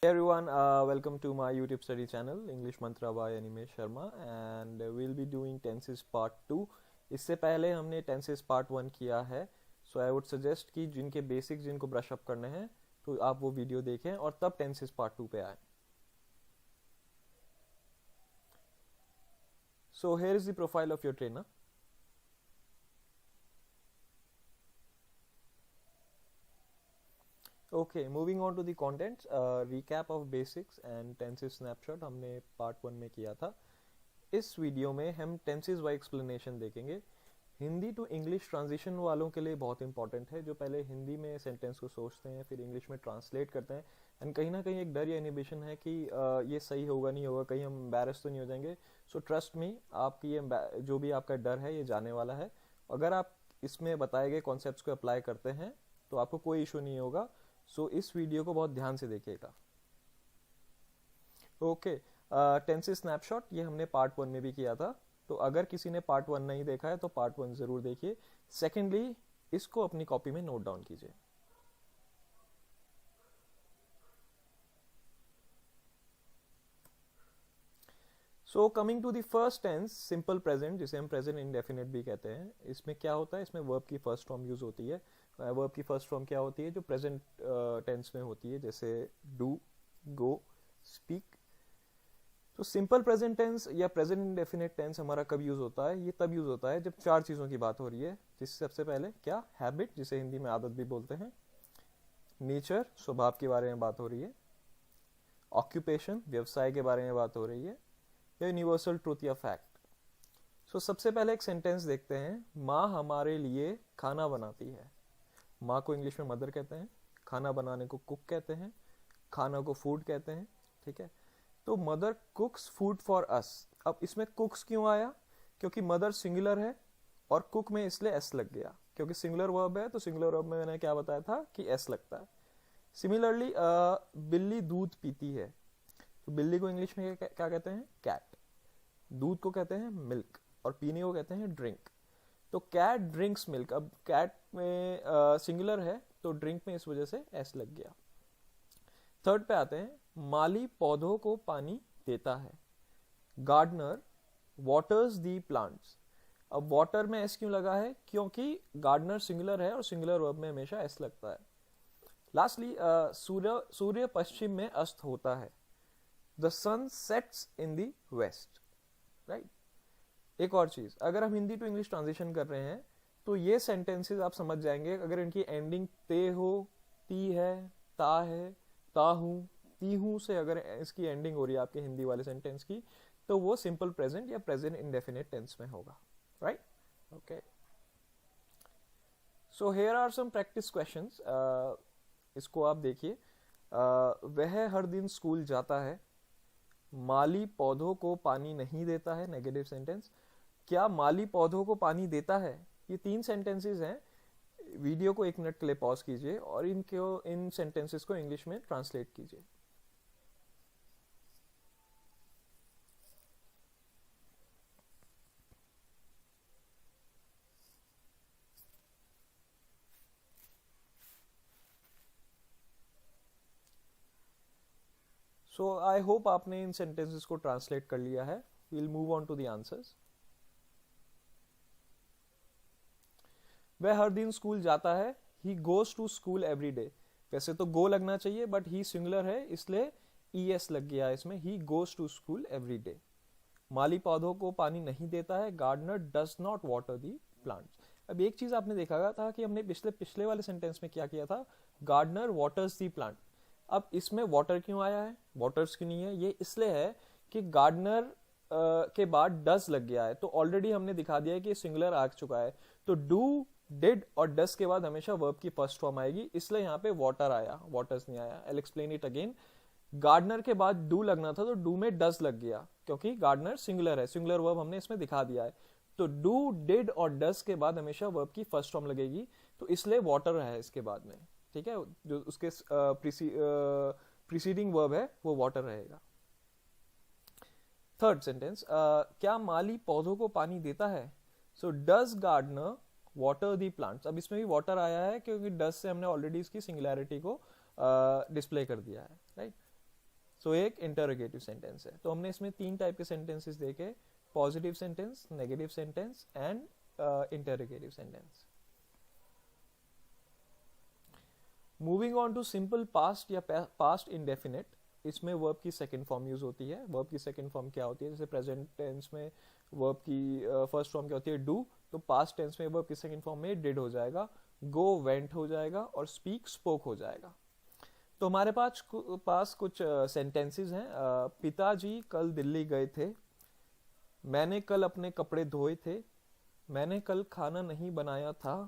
Hey everyone, welcome to my YouTube study channel English Mantra by Animesh Sharma and we'll be doing tenses part 2. इससे पहले हमने tenses part 1 किया है, so I would suggest कि जिनके basics जिनको brush up करने हैं तो आप वो वीडियो देखें और तब tenses part 2 पे आए. So here is the profile of your trainer. Okay, moving on to the contents, recap of basics and tenses snapshot हमने part 1 में किया था. इस वीडियो में हम tenses वाइज एक्सप्लेनेशन देखेंगे. हिंदी टू इंग्लिश ट्रांजिशन वालों के लिए बहुत इंपॉर्टेंट है, जो पहले हिंदी में सेंटेंस को सोचते हैं फिर इंग्लिश में ट्रांसलेट करते हैं एंड कहीं ना कहीं एक डर या इनिबिशन है कि ये सही होगा नहीं होगा, कहीं हम एम्बैरस तो नहीं हो जाएंगे. सो ट्रस्ट मी, आपकी ये जो भी आपका डर है ये जाने वाला है. अगर आप इसमें बताए गए कॉन्सेप्ट्स को अप्लाई करते हैं तो आपको कोई इशू नहीं होगा. सो इस वीडियो को बहुत ध्यान से देखिएगा. ओके, टेंसेस स्नैपशॉट ये हमने पार्ट 1 में भी किया था, तो अगर किसी ने पार्ट 1 नहीं देखा है तो पार्ट 1 जरूर देखिए. सेकेंडली, इसको अपनी कॉपी में नोट डाउन कीजिए. So coming to the first tense, simple present, जिसे हम प्रेजेंट इंडेफिनिट भी कहते हैं. इसमें क्या होता है, इसमें वर्ब की फर्स्ट फॉर्म यूज होती है. वर्ब की फर्स्ट फॉर्म क्या होती है जो प्रेजेंट टेंस में होती है, जैसे डू, गो, स्पीक. तो सिंपल प्रेजेंट टेंस या प्रेजेंट इंडेफिनिट टेंस हमारा कब यूज होता है? ये तब यूज होता है जब चार चीजों की बात हो रही है, जिससे सबसे पहले क्या, हैबिट, जिसे हिंदी में आदत भी बोलते हैं. नेचर, स्वभाव के बारे में बात हो रही है. ऑक्यूपेशन, व्यवसाय के बारे में बात हो रही है. या यूनिवर्सल ट्रूथ या फैक्ट. सो सबसे पहले एक सेंटेंस देखते हैं. माँ हमारे लिए खाना बनाती है. माँ को इंग्लिश में मदर कहते हैं, खाना बनाने को कुक कहते हैं, खाना को फूड कहते हैं. ठीक है, तो मदर कुक्स फूड फॉर अस. अब इसमें कुक्स क्यों आया? क्योंकि मदर सिंगुलर है और कुक में इसलिए एस लग गया, क्योंकि सिंगुलर वर्ब है. तो सिंगुलर वर्ब में मैंने क्या बताया था कि एस लगता है. सिमिलरली, बिल्ली दूध पीती है, तो बिल्ली को इंग्लिश में क्या कहते हैं? कैट. दूध को कहते हैं मिल्क और पीने को कहते हैं ड्रिंक. तो कैट ड्रिंक्स मिल्क. अब कैट में सिंगुलर है तो ड्रिंक में इस वजह से एस लग गया. थर्ड पे आते हैं. माली पौधों को पानी देता है. Gardener waters the plants. अब वाटर में एस क्यों लगा है? क्योंकि गार्डनर सिंगुलर है और सिंगुलर वर्ब में हमेशा एस लगता है. लास्टली, सूर्य पश्चिम में अस्त होता है. The sun sets in the west. Right. एक और चीज, अगर हम हिंदी टू इंग्लिश ट्रांजिशन कर रहे हैं तो ये सेंटेंसेस आप समझ जाएंगे अगर इनकी एंडिंग ते हो, ती है, ता है, ता हूं, ती हूं से अगर इसकी एंडिंग हो रही है आपके हिंदी वाले सेंटेंस की, तो वो सिंपल प्रेजेंट या प्रेजेंट इंडेफिनिट टेंस में होगा. Right. Okay, so here are some practice questions. इसको आप देखिए. वह हर दिन स्कूल जाता है. माली पौधों को पानी नहीं देता है. Negative sentence. क्या माली पौधों को पानी देता है? ये 3 सेंटेंसेस हैं. वीडियो को 1 मिनट के लिए पॉज कीजिए और इन सेंटेंसेस को इंग्लिश में ट्रांसलेट कीजिए. सो आई होप आपने इन सेंटेंसेस को ट्रांसलेट कर लिया है. We'll move on to the answers. वह हर दिन स्कूल जाता है. He goes to school every day. वैसे तो गो लगना चाहिए बट ही सिंगुलर है इसलिए ईएस लग गया इसमें. He goes to school every day. माली पौधों को पानी नहीं देता है. Gardener does not water the plants. अब एक चीज आपने देखा था कि हमने पिछले वाले सेंटेंस में क्या किया था? Gardener waters the plant. अब इसमें वाटर क्यों आया है, वाटर्स क्यों नहीं है? ये इसलिए है कि गार्डनर के बाद डस लग गया है. तो ऑलरेडी हमने दिखा दिया है कि सिंगुलर आ चुका है. तो डू, डिड और डस के बाद हमेशा वर्ब की फर्स्ट फॉर्म आएगी, इसलिए यहाँ पे वाटर आया, वाटर्स नहीं आया. I explain it again. Gardener के बाद डू लगना था तो डू में डस लग गया, क्योंकि गार्डनर सिंगुलर है. सिंगुलर वर्ब हमने इसमें दिखा दिया है. तो डू, डिड और डस के बाद हमेशा वर्ब की फर्स्ट फॉर्म लगेगी, तो इसलिए वाटर है इसके बाद में. ठीक है, जो उसके प्रीसीडिंग वर्ब है वो वाटर रहेगा. थर्ड सेंटेंस, क्या माली पौधों को पानी देता है? So does gardener water the plants. अब इसमें भी वाटर आया है क्योंकि डज से हमने ऑलरेडी इसकी सिंगुलैरिटी को डिस्प्ले कर दिया है. राइट. सो एक इंटरोगेटिव सेंटेंस है। तो हमने इसमें 3 टाइप के सेंटेंसेस देखे, positive sentence, negative sentence and interrogative sentence. Moving on to simple past या पास्ट इंडेफिनिट, इसमें वर्ब की सेकंड फॉर्म यूज होती है। वर्ब की सेकंड फॉर्म क्या होती है? जैसे प्रेजेंट टेंस में वर्ब की फर्स्ट फॉर्म क्या होती है? डू। तो पास्ट टेंस में वर्ब की सेकंड फॉर्म में डिड हो जाएगा, गो वेंट हो जाएगा और स्पीक स्पोक हो जाएगा। तो हमारे पास कुछ सेंटेंसेस हैं। पिताजी कल दिल्ली गए थे, मैंने कल अपने कपड़े धोए थे, मैंने कल खाना नहीं बनाया था,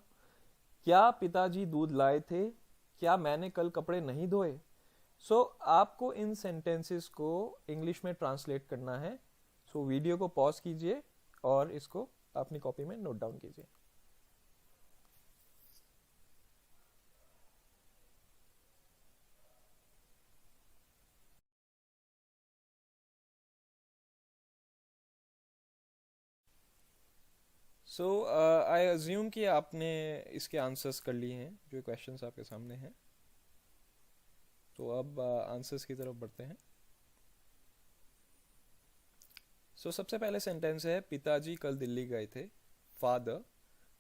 क्या पिताजी दूध लाए थे, क्या मैंने कल कपड़े नहीं धोए। सो आपको इन सेंटेंसेस को इंग्लिश में ट्रांसलेट करना है। सो वीडियो को पॉज कीजिए और इसको अपनी कॉपी में नोट डाउन कीजिए। सो आई अज्यूम कि आपने इसके आंसर्स कर लिए हैं, जो क्वेश्चंस आपके सामने हैं। तो अब आंसर्स की तरफ बढ़ते हैं। सो सबसे पहले सेंटेंस है, पिताजी कल दिल्ली गए थे, father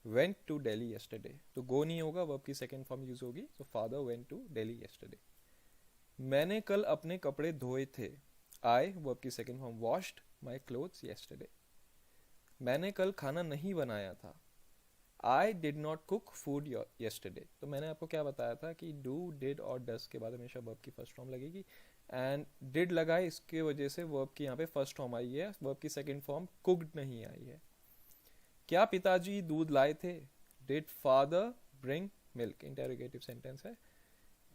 went to Delhi yesterday। तो गो नहीं होगा, वर्ब की सेकंड फॉर्म यूज होगी। तो father went to Delhi yesterday। मैंने कल अपने कपड़े धोए थे, आई वर्ब की second form washed my clothes yesterday। मैंने कल खाना नहीं बनाया था, I did not cook food yesterday। तो मैंने आपको क्या बताया था कि डू, डिड और डस के बाद हमेशा वर्ब की फर्स्ट फॉर्म लगेगी, एंड डिड लगा है, इसके वजह से वर्ब की यहाँ पे फर्स्ट फॉर्म आई है, वर्ब की सेकंड फॉर्म कुक्ड नहीं आई है। क्या पिताजी दूध लाए थे? Did father bring milk, interrogative sentence है।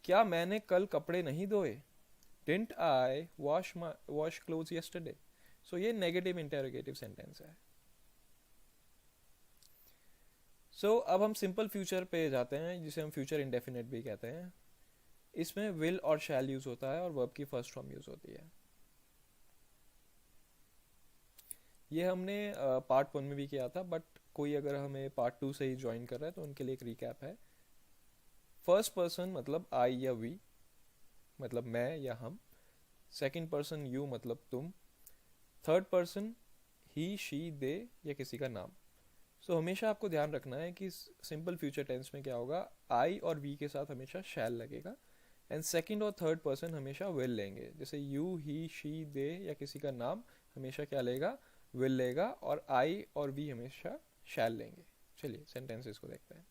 क्या मैंने कल कपड़े नहीं धोए? Didn't I wash clothes yesterday। सो ये नेगेटिव इंटेरोगेटिव सेंटेंस है। सो अब हम सिंपल फ्यूचर पे जाते हैं, जिसे हम फ्यूचर इंडेफिनिट भी कहते हैं। इसमें विल और शैल यूज होता है और वर्ब की फर्स्ट फॉर्म यूज होती है। ये हमने पार्ट 1 में भी किया था, बट कोई अगर हमें पार्ट 2 से ही ज्वाइन कर रहा है तो उनके लिए एक रिकैप है। फर्स्ट पर्सन मतलब आई या वी, मतलब मैं या हम। सेकंड पर्सन यू मतलब तुम। थर्ड पर्सन ही, शी, दे या किसी का नाम। सो हमेशा आपको ध्यान रखना है कि सिंपल फ्यूचर टेंस में क्या होगा, आई और वी के साथ हमेशा शैल लगेगा, एंड सेकंड और थर्ड पर्सन हमेशा विल लेंगे। जैसे यू, ही, शी, दे या किसी का नाम हमेशा क्या लेगा, विल लेगा, और आई और वी हमेशा शैल लेंगे। चलिए सेंटेंसेस को देखते हैं।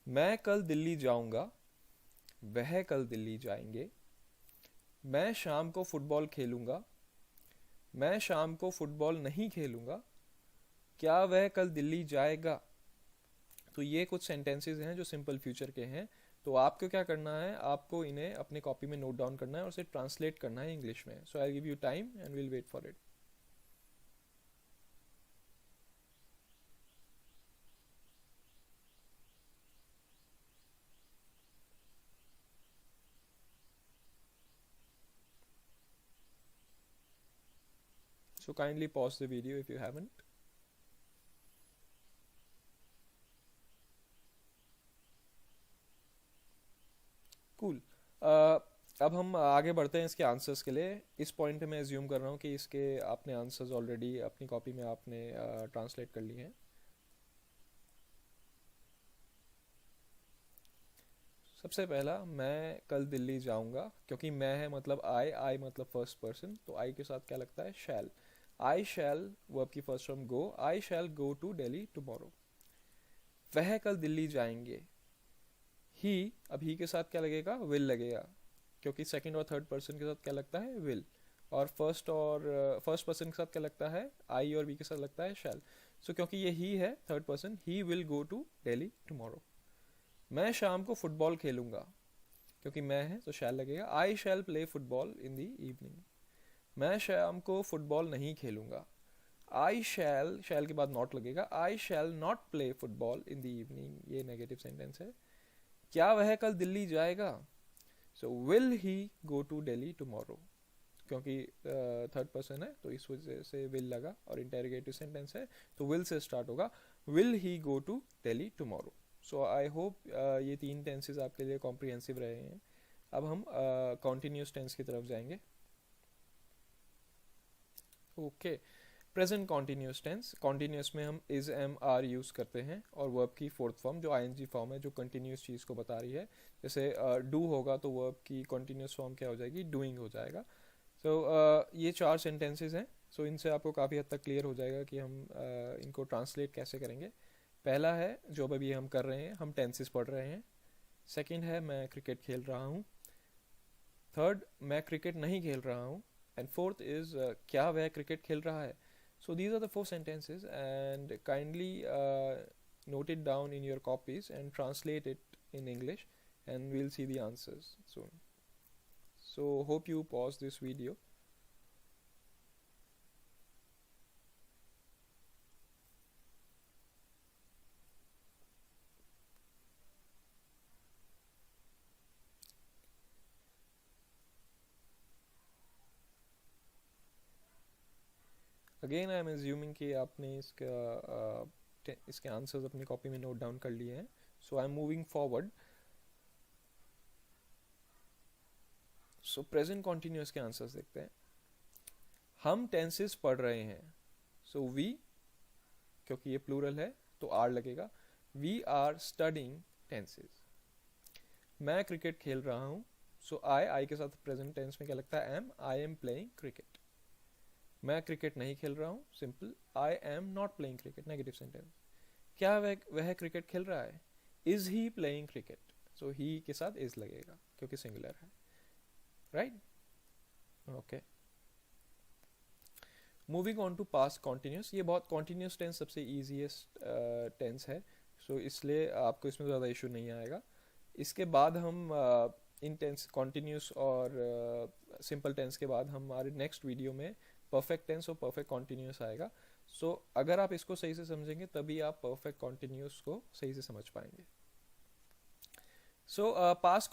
मैं कल दिल्ली जाऊंगा, वह कल दिल्ली जाएंगे। मैं शाम को फुटबॉल खेलूंगा, मैं शाम को फुटबॉल नहीं खेलूंगा। क्या वह कल दिल्ली जाएगा? तो ये कुछ सेंटेंसेस हैं जो सिंपल फ्यूचर के हैं। तो आपको क्या करना है, आपको इन्हें अपने कॉपी में नोट डाउन करना है और उसे ट्रांसलेट करना है इंग्लिश में। So I give you time and will wait for it. So kindly pause the video if you haven't. Cool. अब हम आगे बढ़ते हैं इसके आंसर्स के लिए। इस पॉइंट पे मैं एज्यूम कर रहा हूँ कि इसके आपने आंसर्स ऑलरेडी अपनी कॉपी में आपने ट्रांसलेट कर लिए हैं। सबसे पहला, मैं कल दिल्ली जाऊंगा, क्योंकि मैं है मतलब आई मतलब फर्स्ट पर्सन, तो आई के साथ क्या लगता है, शैल। आई शैल वर्ब की first form go, I shall go to Delhi tomorrow. वह कल दिल्ली जाएंगे, ही, अब ही के साथ क्या लगेगा, विल लगेगा, क्योंकि सेकंड और थर्ड पर्सन के साथ क्या लगता है, विल। और फर्स्ट पर्सन के साथ क्या लगता है, आई, और वी के साथ लगता है शैल। सो क्योंकि ये ही है third person, he will go to Delhi tomorrow. मैं शाम को फुटबॉल खेलूंगा, क्योंकि मैं है तो शैल लगेगा, I shall play football in the evening. मैं शाम को फुटबॉल नहीं खेलूंगा, आई शैल के बाद नॉट लगेगा, I shall not play football in the evening. ये नेगेटिव सेंटेंस है। क्या वह कल दिल्ली जाएगा? So will he go to Delhi tomorrow, क्योंकि थर्ड पर्सन है तो इस वजह से विल लगा, और इंटेरोगेटिव सेंटेंस है तो विल से स्टार्ट होगा, will he go to Delhi tomorrow. So I hope ये 3 टेंसेस आपके लिए कॉम्प्रिहेंसिव रहे हैं। अब हम कॉन्टिन्यूस टेंस की तरफ जाएंगे. Okay, present continuous tense. Continuous में हम इज एम आर यूज़ करते हैं और वर्ब की फोर्थ फॉर्म जो आईएनजी फॉर्म है, जो कंटिन्यूस चीज़ को बता रही है. जैसे डू होगा तो वर्ब की कंटिन्यूस फॉर्म क्या हो जाएगी, डूइंग हो जाएगा. सो ये 4 सेंटेंसेस हैं. सो इनसे आपको काफ़ी हद तक क्लियर हो जाएगा कि हम इनको ट्रांसलेट कैसे करेंगे. पहला है जो अभी हम कर रहे हैं, हम टेंसेस पढ़ रहे हैं. सेकंड है मैं क्रिकेट खेल रहा हूँ. थर्ड, मैं क्रिकेट नहीं खेल रहा हूँ. एंड फोर्थ इज क्या वह क्रिकेट खेल रहा है. So these are the 4 sentences, and kindly note it down in your copies and translate it in English, and we'll see the answers soon. So hope you pause this video. Again I am assuming कि आपने इसके answers अपनी copy में note down कर लिए हैं. So I am moving forward. So present continuous के answers देखते हैं. हम टेंसेस पढ़ रहे हैं. So we, क्योंकि ये प्लूरल है तो आर लगेगा. We are studying tenses. मैं क्रिकेट खेल रहा हूँ. सो आई के साथ प्रेजेंट टेंस में क्या लगता है, am. I am playing cricket. मैं क्रिकेट नहीं खेल रहा हूँ, simple. I am not playing cricket, negative sentence. क्या वह क्रिकेट खेल रहा है. Is he playing cricket. So he के साथ इज लगेगा क्योंकि सिंगुलर है. Right. Okay, moving on to past continuous. ये बहुत कॉन्टिन्यूस टेंस सबसे ईजीएस्ट टेंस है. सो इसलिए आपको इसमें ज़्यादा इशू नहीं आएगा. इसके बाद हम इन टेंस कॉन्टिन्यूस और सिंपल टेंस के बाद हमारे नेक्स्ट वीडियो में परफेक्ट टेंस और परफेक्ट कॉन्टिन्यूस आएगा. सो अगर आप इसको सही से समझेंगे तभी आप परफेक्ट कॉन्टिन्यूस को सही से समझ पाएंगे. सो पास्ट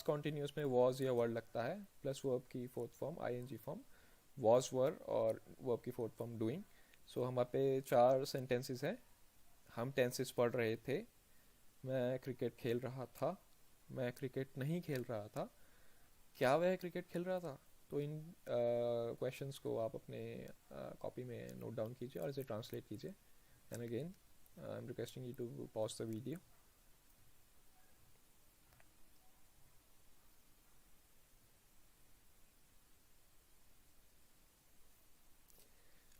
कॉन्टिन्यूस में वॉज या वर्ड लगता है प्लस वर्ब की fourth form ING form. Was were और वर्ब की फोर्थ फॉर्म डूइंग. सो हमारे पे 4 सेंटेंसेस हैं. हम टेंसेस पढ़ रहे थे. मैं क्रिकेट खेल रहा था. मैं क्रिकेट नहीं खेल रहा था. क्या वह क्रिकेट खेल रहा था. तो इन क्वेश्चंस को आप अपने कॉपी में नोट डाउन कीजिए और इसे ट्रांसलेट कीजिए. And again I am requesting you to pause the video.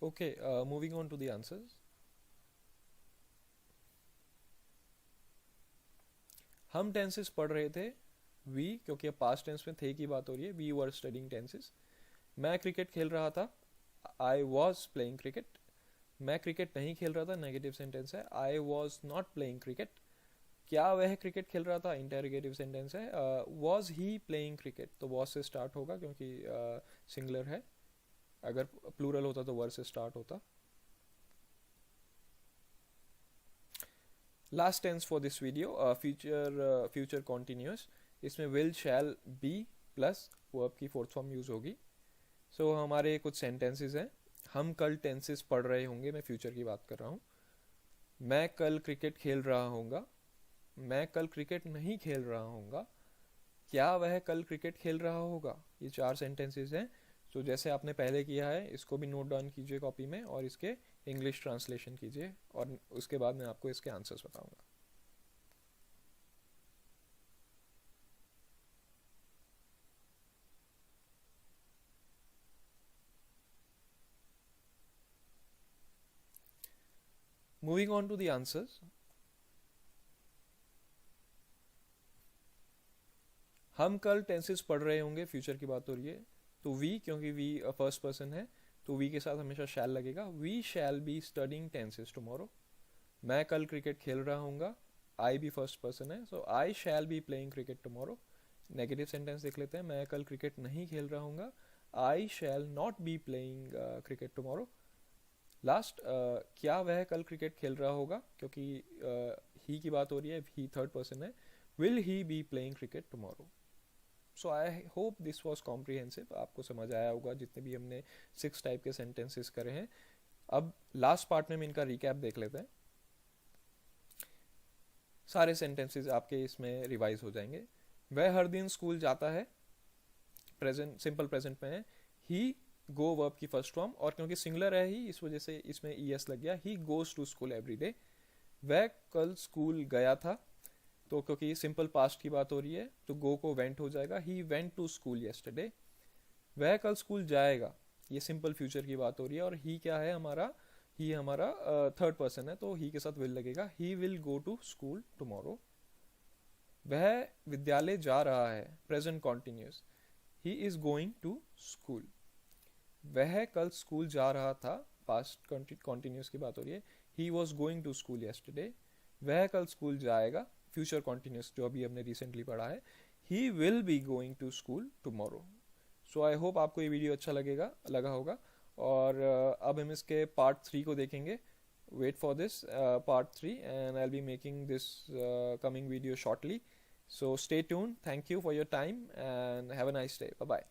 Okay, moving on to the answers. हम टेंसेस पढ़ रहे थे. वी, क्योंकि अब पास्ट टेंस में थे की बात हो रही है. We were studying tenses. मैं क्रिकेट खेल रहा था. I was playing cricket. मैं क्रिकेट नहीं खेल रहा था, नेगेटिव सेंटेंस है. I was not playing cricket. क्या वह क्रिकेट खेल रहा था, इंटेरोगेटिव सेंटेंस है. वॉज ही प्लेइंग क्रिकेट, तो वॉज से स्टार्ट होगा क्योंकि सिंगुलर है. अगर प्लूरल होता तो वर से स्टार्ट होता. Last tense for this video, future continuous. इसमें will, shall, be plus verb की फोर्थ फॉर्म यूज होगी. सो हमारे कुछ सेंटेंसेस हैं. हम कल टेंसेस पढ़ रहे होंगे. मैं फ्यूचर की बात कर रहा हूँ. मैं कल क्रिकेट खेल रहा होऊंगा. मैं कल क्रिकेट नहीं खेल रहा होऊंगा. क्या वह कल क्रिकेट खेल रहा होगा. ये 4 सेंटेंसेस हैं. तो जैसे आपने पहले किया है इसको भी नोट डाउन कीजिए कॉपी में और इसके इंग्लिश ट्रांसलेशन कीजिए और उसके बाद मैं आपको इसके आंसर्स बताऊंगा. Moving on to the answers. हम कल टेंसेस पढ़ रहे होंगे, फ्यूचर की बात हो रही है. तो वी, क्योंकि वी फर्स्ट पर्सन है तो वी के साथ हमेशा शैल लगेगा. We shall be studying tenses tomorrow. मैं कल क्रिकेट खेल रहा हूँगा. आई भी फर्स्ट पर्सन है. So I shall be playing cricket tomorrow. Negative sentence देख लेते हैं. मैं कल क्रिकेट नहीं खेल रहा हूँगा. I shall not be playing cricket tomorrow. Last, क्या वह कल क्रिकेट खेल रहा होगा, क्योंकि ही की बात हो रही है, ही थर्ड पर्सन है. Will he B playing cricket tomorrow. So I hope this was comprehensive. आपको समझ आया होगा जितने भी हमने 6 टाइप के सेंटेंसेस करे हैं. अब लास्ट पार्ट में हम इनका रिकैप देख लेते हैं. सारे सेंटेंसेस आपके इसमें रिवाइज हो जाएंगे. वह हर दिन स्कूल जाता है, प्रेजेंट सिंपल प्रेजेंट में है। ही गो वर्ब की फर्स्ट फॉर्म, और क्योंकि सिंगुलर है ही इस वजह से इसमें ES लग गया। He goes to school every day. वह कल स्कूल गया था, तो क्योंकि सिंपल पास्ट की बात हो रही है तो गो को वेंट हो जाएगा। He went to school yesterday. वह कल स्कूल जाएगा, ये सिंपल फ्यूचर की बात हो रही है, और ही क्या है हमारा, ही हमारा थर्ड पर्सन है, तो ही के साथ विल लगेगा। He will go to school tomorrow. वह विद्यालय जा रहा है, present continuous, he is going to school. वह कल स्कूल जा रहा था, पास्ट कॉन्टिन्यूस की बात हो रही है, he was going to school yesterday. वह कल स्कूल जाएगा, फ्यूचर कॉन्टिन्यूस जो अभी हमने रिसेंटली पढ़ा है, he will be going to school tomorrow. So I hope आपको ये वीडियो अच्छा लगा होगा, और अब हम इसके पार्ट 3 को देखेंगे। Wait for this part 3 and I will be making this coming video shortly. So stay tuned. Thank you for your time and have a nice day. Bye bye.